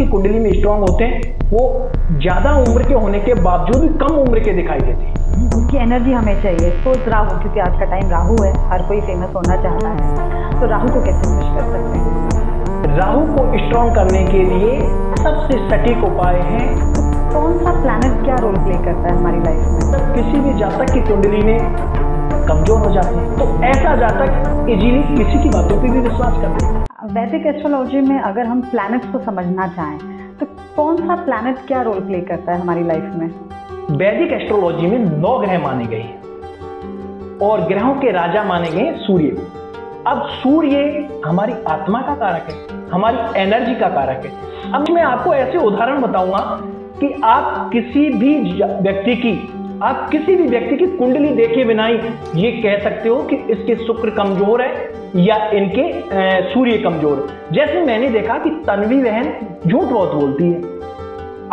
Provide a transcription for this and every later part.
कुंडली में स्ट्रांग होते हैं वो ज्यादा उम्र के होने के बावजूद भी कम उम्र के दिखाई देते हैं। उनकी एनर्जी हमें चाहिए। स्पोर्ट्स राहु, क्योंकि आज का टाइम राहु है, हर कोई फेमस होना चाहता है, तो राहु को कैसे खुश कर सकते हैं? राहु को स्ट्रांग करने के लिए सबसे सटीक उपाय है। कौन सा प्लैनेट क्या रोल प्ले करता है हमारी लाइफ में? जब किसी भी जातक की कुंडली में कमजोर हो जाते हैं तो ऐसा जातक इजीली किसी की बातों पे भी विश्वास करते हैं। वैदिक एस्ट्रोलॉजी में अगर हम प्लैनेट्स को समझना चाहें तो कौन सा प्लैनेट क्या रोल प्ले करता है हमारी लाइफ में? वैदिक एस्ट्रोलॉजी में 9 ग्रह माने गए हैं और ग्रहों के राजा माने गए सूर्य। अब सूर्य हमारी आत्मा का कारक है, हमारी एनर्जी का कारक है। अब मैं आपको ऐसे उदाहरण बताऊंगा कि आप किसी भी व्यक्ति की कुंडली देखे बिना ही ये कह सकते हो कि इसके शुक्र कमजोर है या इनके सूर्य कमजोर है। जैसे मैंने देखा कि तन्वी बहन झूठ बहुत बोलती है।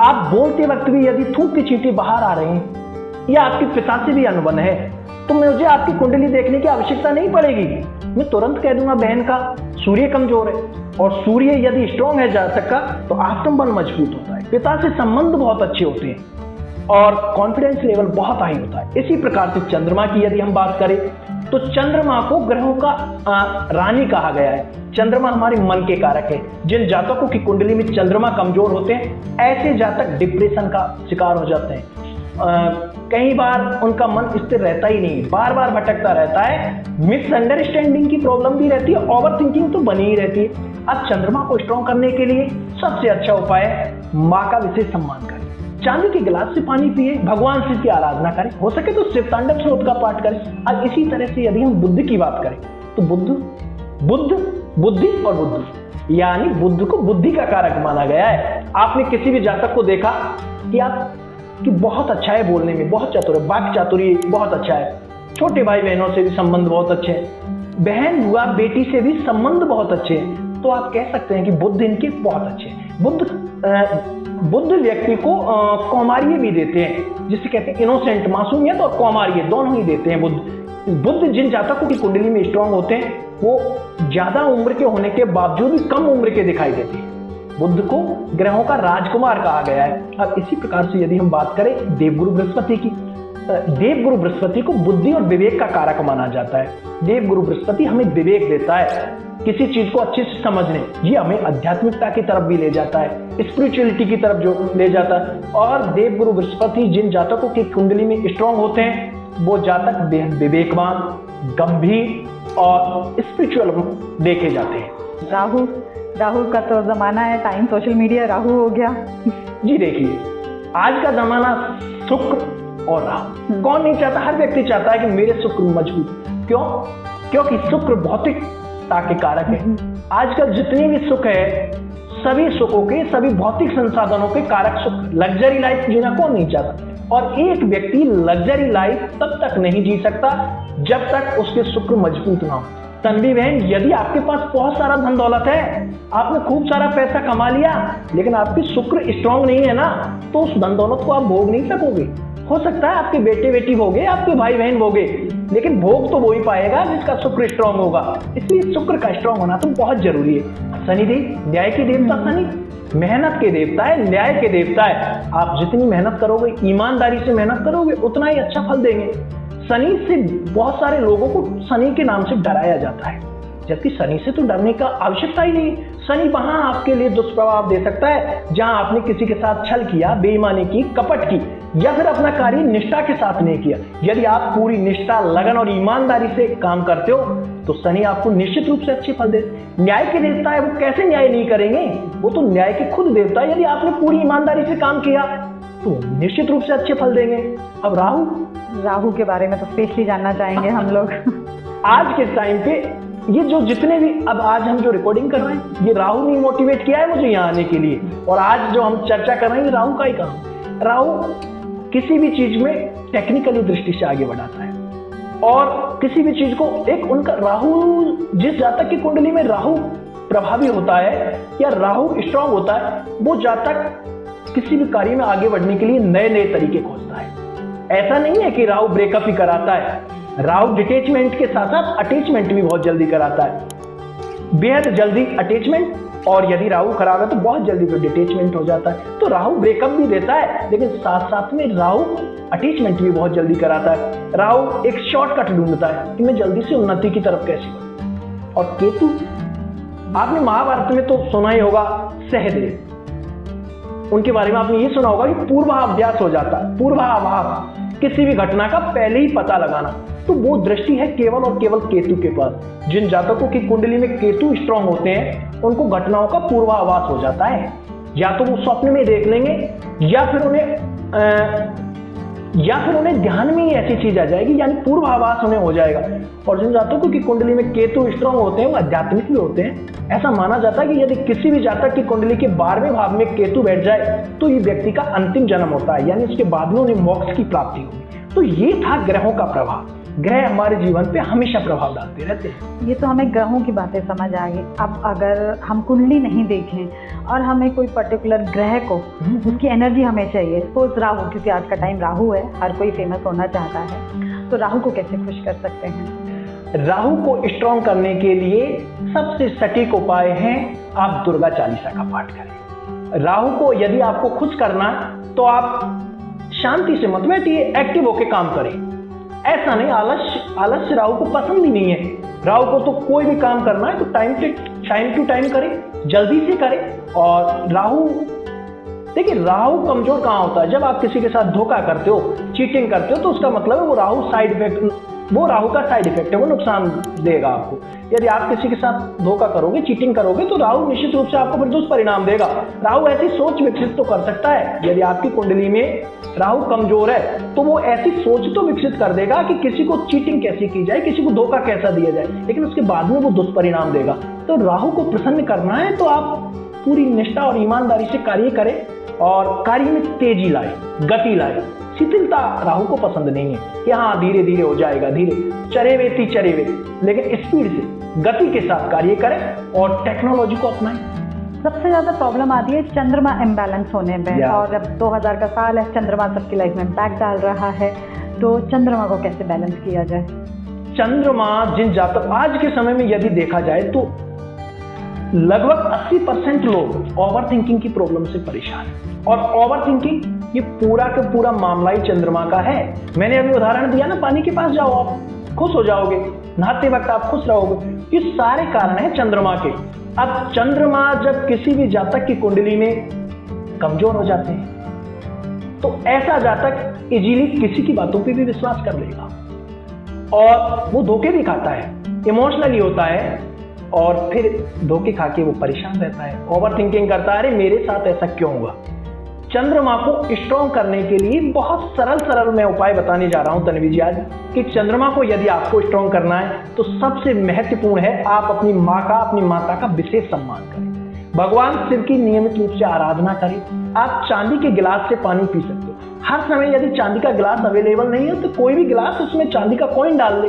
आप बोलते वक्त भी यदि थूक की चींटी बाहर आ रहे हैं या आपके पिता से भी अनबन है तो मुझे आपकी कुंडली देखने की आवश्यकता नहीं पड़ेगी, मैं तुरंत कह दूंगा बहन का सूर्य कमजोर है। और सूर्य यदि स्ट्रांग है जातक का तो आत्मबल मजबूत होता है, पिता से संबंध बहुत अच्छे होते हैं और कॉन्फिडेंस लेवल बहुत हाई होता है। इसी प्रकार से चंद्रमा की यदि हम बात करें तो चंद्रमा को ग्रहों का रानी कहा गया है। चंद्रमा हमारे मन के कारक है। जिन जातकों की कुंडली में चंद्रमा कमजोर होते हैं ऐसे जातक डिप्रेशन का शिकार हो जाते हैं। कई बार उनका मन स्थिर रहता ही नहीं, बार बार भटकता रहता है, मिसअंडरस्टैंडिंग की प्रॉब्लम भी रहती है, ओवर थिंकिंग तो बनी ही रहती है। अब चंद्रमा को स्ट्रॉन्ग करने के लिए सबसे अच्छा उपाय है माँ का विशेष सम्मान करें, चांदी के गिलास से पानी पिए, भगवान शिव की आराधना करें, हो सके तो शिव तांडव स्रोत का पाठ करें। अब इसी तरह से यदि हम बुद्ध की बात करें तो बुद्धि और बुद्ध यानी बुद्ध को बुद्धि का कारक माना गया है। आपने किसी भी जातक को देखा कि बहुत अच्छा है बोलने में, बहुत चतुर है, वाक् चातुर्य बहुत अच्छा है, छोटे भाई बहनों से भी संबंध बहुत अच्छे हैं, बहन बुआ बेटी से भी संबंध बहुत अच्छे हैं, तो आप कह सकते हैं कि बुद्ध इनके बहुत अच्छे हैं। बुद्ध व्यक्ति को कौमार्य भी देते हैं, जिसे कहते हैं इनोसेंट, मासूमियत और कौमार्य दोनों ही देते हैं बुद्ध जिन जातकों की कुंडली में स्ट्रांग होते हैं वो ज्यादा उम्र के होने के बावजूद भी कम उम्र के दिखाई देते हैं। बुद्ध को ग्रहों का राजकुमार कहा गया है। अब इसी प्रकार से यदि हम बात करें देवगुरु बृहस्पति की, देवगुरु बृहस्पति को बुद्धि और विवेक का कारक माना जाता है। देवगुरु बृहस्पति हमें विवेक देता है, किसी चीज को अच्छे से समझने, ये हमें आध्यात्मिकता की तरफ भी ले जाता है, स्पिरिचुअलिटी की तरफ जो ले जाता है। और देवगुरु बृहस्पति जिन जातकों की कुंडली में स्ट्रांग होते हैं वो जातक बेहद विवेकवान, गंभीर और स्पिरिचुअल देखे जाते हैं। राहु का तो जमाना है, टाइम सोशल मीडिया राहु हो गया। जी देखिए, आज का जमाना शुक्र और राहु, कौन नहीं चाहता, हर व्यक्ति चाहता है कि मेरे शुक्र मजबूत। क्यों? क्योंकि शुक्र भौतिकता के कारक है। आजकल जितनी भी सुख है, सभी सुखों के, सभी भौतिक संसाधनों के कारक शुक्र। लग्जरी लाइफ जीना कौन नहीं चाहता, और एक व्यक्ति लग्जरी लाइफ तब तक नहीं जी सकता जब तक उसके शुक्र मजबूत ना हो। तन्वी बहन, यदि आपके पास बहुत सारा धन दौलत है, आपने खूब सारा पैसा कमा लिया, लेकिन आपके शुक्र स्ट्रांग नहीं है ना, तो उस धन दौलत को आप भोग नहीं सकोगे। हो सकता है आपके बेटे बेटी भोगे, आपके भाई बहन भोगे, लेकिन भोग तो वही पाएगा जिसका शुक्र स्ट्रांग होगा। इसलिए शुक्र का स्ट्रांग होना तो बहुत जरूरी है। शनिदेव न्याय के देवता, शनि मेहनत के देवता है, न्याय के देवता है। आप जितनी मेहनत करोगे, ईमानदारी से मेहनत करोगे, उतना ही अच्छा फल देंगे। शनि से बहुत सारे लोगों को शनि के नाम से डराया जाता है, जबकि शनि से तो डरने का आवश्यकता ही नहीं। शनि वहां आपके लिए दुष्प्रभाव दे सकता है जहां आपने किसी के साथ छल किया, बेईमानी की, कपट की, या फिर अपना कार्य निष्ठा के साथ नहीं किया। यदि आप पूरी निष्ठा, लगन और ईमानदारी से काम करते हो तो शनि आपको निश्चित रूप से अच्छे फल दे। न्याय के देवता है, वो कैसे न्याय नहीं करेंगे, वो तो न्याय के खुद देवता है। यदि आपने पूरी ईमानदारी से काम किया तो निश्चित रूप से अच्छे फल देंगे। अब राहु के बारे में तो स्पेशली जानना चाहेंगे हम लोग। आज के टाइम पे ये जो जितने भी, अब आज हम जो रिकॉर्डिंग कर रहे हैं, ये राहु ने मोटिवेट किया है मुझे यहाँ आने के लिए, और आज जो हम चर्चा कर रहे हैं ये राहु का ही काम। राहु किसी भी चीज में टेक्निकली दृष्टि से आगे बढ़ाता है, और किसी भी चीज को एक उनका राहु, जिस जातक की कुंडली में राहु प्रभावी होता है या राहु स्ट्रांग होता है, वो जातक किसी भी कार्य में आगे बढ़ने के लिए नए नए तरीके खोजता है। ऐसा नहीं है कि राहु ब्रेकअप ही कराता है, राहु डिटैचमेंट के साथ साथ अटैचमेंट भी बहुत जल्दी कराता है। बेहद जल्दी अटैचमेंट और यदि राहु खराब है तो बहुत जल्दी फिर डिटेचमेंट हो जाता है। तो राहु ब्रेकअप भी देता है, लेकिन साथ साथ में राहु अटैचमेंट भी बहुत जल्दी कराता है। राहु एक शॉर्टकट ढूंढता है कि मैं जल्दी से उन्नति की तरफ कैसे बढ़ूं। और केतु, आपने महाभारत में तो सुना ही होगा सहदेव, उनके बारे में आपने ये सुना होगा कि पूर्वाभ्यास हो जाता है, पूर्वाभास, किसी भी घटना का पहले ही पता लगाना। तो वो दृष्टि है केवल और केवल केतु के पास। जिन जातकों की कुंडली में केतु स्ट्रांग होते हैं उनको घटनाओं का पूर्वाभास हो जाता है, या तो वो स्वप्न में देख लेंगे या फिर उन्हें ध्यान में ही ऐसी चीज आ जाएगी, यानी पूर्वाभास उन्हें हो जाएगा। और जिन जातकों की कुंडली में केतु स्ट्रांग होते हैं वो आध्यात्मिक भी होते हैं। ऐसा माना जाता है कि यदि किसी भी जातक की कुंडली के 12वें भाव में केतु बैठ जाए तो ये व्यक्ति का अंतिम जन्म होता है, यानी उसके बाद में उन्हें मोक्ष की प्राप्ति होगी। तो ये था ग्रहों का प्रभाव। ग्रह हमारे जीवन पे हमेशा प्रभाव डालते रहते हैं। ये तो हमें ग्रहों की बातें समझ आ गई। अब अगर हम कुंडली नहीं देखें और हमें कोई पर्टिकुलर ग्रह को उसकी एनर्जी हमें चाहिए, सपोज राहु, क्योंकि आज का टाइम राहु है, हर कोई फेमस होना चाहता है, तो राहु को कैसे खुश कर सकते हैं? राहु को स्ट्रॉन्ग करने के लिए सबसे सटीक उपाय है आप दुर्गा चालीसा का पाठ करें। राहु को यदि आपको खुश करना तो आप शांति से मत बैठिए, एक्टिव होकर काम करें। ऐसा नहीं, आलस्य राहु को पसंद ही नहीं है। राहु को तो कोई भी काम करना है तो टाइम टू टाइम करें, जल्दी से करें। और राहु, देखिए राहु कमजोर कहाँ होता है? जब आप किसी के साथ धोखा करते हो, चीटिंग करते हो, तो उसका मतलब है वो राहु का साइड इफेक्ट है, वो नुकसान देगा आपको। यदि आप किसी के साथ धोखा करोगे, चीटिंग करोगे, तो राहु निश्चित रूप से आपको फिर दुष्परिणाम देगा। राहु ऐसी सोच विकसित तो कर सकता है, यदि आपकी कुंडली में राहु कमजोर है तो वो ऐसी सोच तो विकसित कर देगा कि किसी को चीटिंग कैसी की जाए, किसी को धोखा कैसा दिया जाए, लेकिन उसके बाद में वो दुष्परिणाम देगा। तो राहु को प्रसन्न करना है तो आप पूरी निष्ठा और ईमानदारी से कार्य करें और कार्य में तेजी लाए, गति लाए। शिथिलता राहु को पसंद नहीं है कि हाँ धीरे धीरे हो जाएगा, धीरे चरे वेती, लेकिन स्पीड से, गति के साथ कार्य करें और टेक्नोलॉजी को अपनाएं। सबसे ज्यादा प्रॉब्लम आती है चंद्रमा इम्बैलेंस होने में, और अब 2000 का साल है, चंद्रमा सबकी लाइफ में इम्पैक्ट डाल रहा है, तो चंद्रमा को कैसे बैलेंस किया जाए? चंद्रमा जिन जातक आज के समय में यदि देखा जाए तो लगभग 80% लोग ओवर थिंकिंग की प्रॉब्लम से परेशान हैं। और ओवर थिंकिंग ये पूरा का पूरा मामला ही चंद्रमा का है। मैंने अभी उदाहरण दिया ना, पानी के पास जाओ आप खुश हो जाओगे, नहाते वक्त आप खुश रहोगे। ये सारे कारण हैं चंद्रमा के। अब चंद्रमा जब किसी भी जातक की कुंडली में कमजोर हो जाते हैं तो ऐसा जातक इजीली किसी की बातों पे भी विश्वास कर लेगा और वो धोखे भी खाता है, इमोशनली होता है और फिर धोखे खा के वो परेशान रहता है, ओवर थिंकिंग करता है, अरे मेरे साथ ऐसा क्यों हुआ। चंद्रमा को स्ट्रॉन्ग करने के लिए बहुत सरल मैं उपाय बताने जा रहा हूं तन्वी जी आज, कि चंद्रमा को यदि आपको स्ट्रॉन्ग करना है तो सबसे महत्वपूर्ण है आप अपनी माता का विशेष सम्मान करें। भगवान शिव की नियमित रूप से आराधना करें। आप चांदी के गिलास से पानी पी सकते हो। हर समय यदि चांदी का गिलास अवेलेबल नहीं है तो कोई भी गिलास उसमें चांदी का कॉइन डाल ले,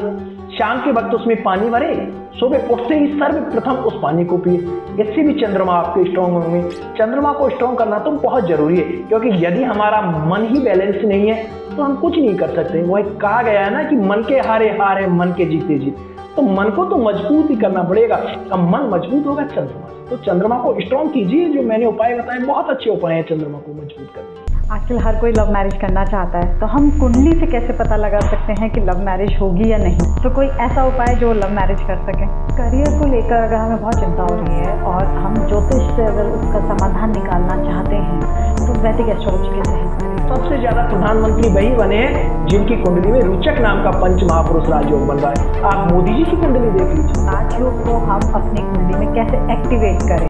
शाम के वक्त उसमें पानी भरे, सुबह उठते ही सर्वप्रथम उस पानी को पिए। इससे भी चंद्रमा आपके स्ट्रॉन्ग होंगे। चंद्रमा को स्ट्रॉन्ग करना तो बहुत जरूरी है, क्योंकि यदि हमारा मन ही बैलेंस नहीं है तो हम कुछ नहीं कर सकते। वो एक कहा गया है ना कि मन के हारे हारे, मन के जीते जीत। तो मन को तो मजबूत ही करना पड़ेगा। अब मन मजबूत होगा चंद्रमा, तो चंद्रमा को स्ट्रॉन्ग कीजिए। जो मैंने उपाय बताए बहुत अच्छे उपाय हैं चंद्रमा को मजबूत करने। आजकल हर कोई लव मैरिज करना चाहता है, तो हम कुंडली से कैसे पता लगा सकते हैं कि लव मैरिज होगी या नहीं? तो कोई ऐसा उपाय जो लव मैरिज कर सके? करियर को लेकर अगर हमें बहुत चिंता हो रही है और हम ज्योतिष से अगर उसका समाधान निकालना चाहते हैं तो वैदिक एस्ट्रोलॉजी कैसे हेल्प करें? सबसे ज्यादा प्रधानमंत्री वही बने हैं जिनकी कुंडली में रोचक नाम का पंच महापुरुष राजयोग बन रहा है। आप मोदी जी की कुंडली देख लीजिए। राजयोग को हम अपनी कुंडली में कैसे एक्टिवेट करें?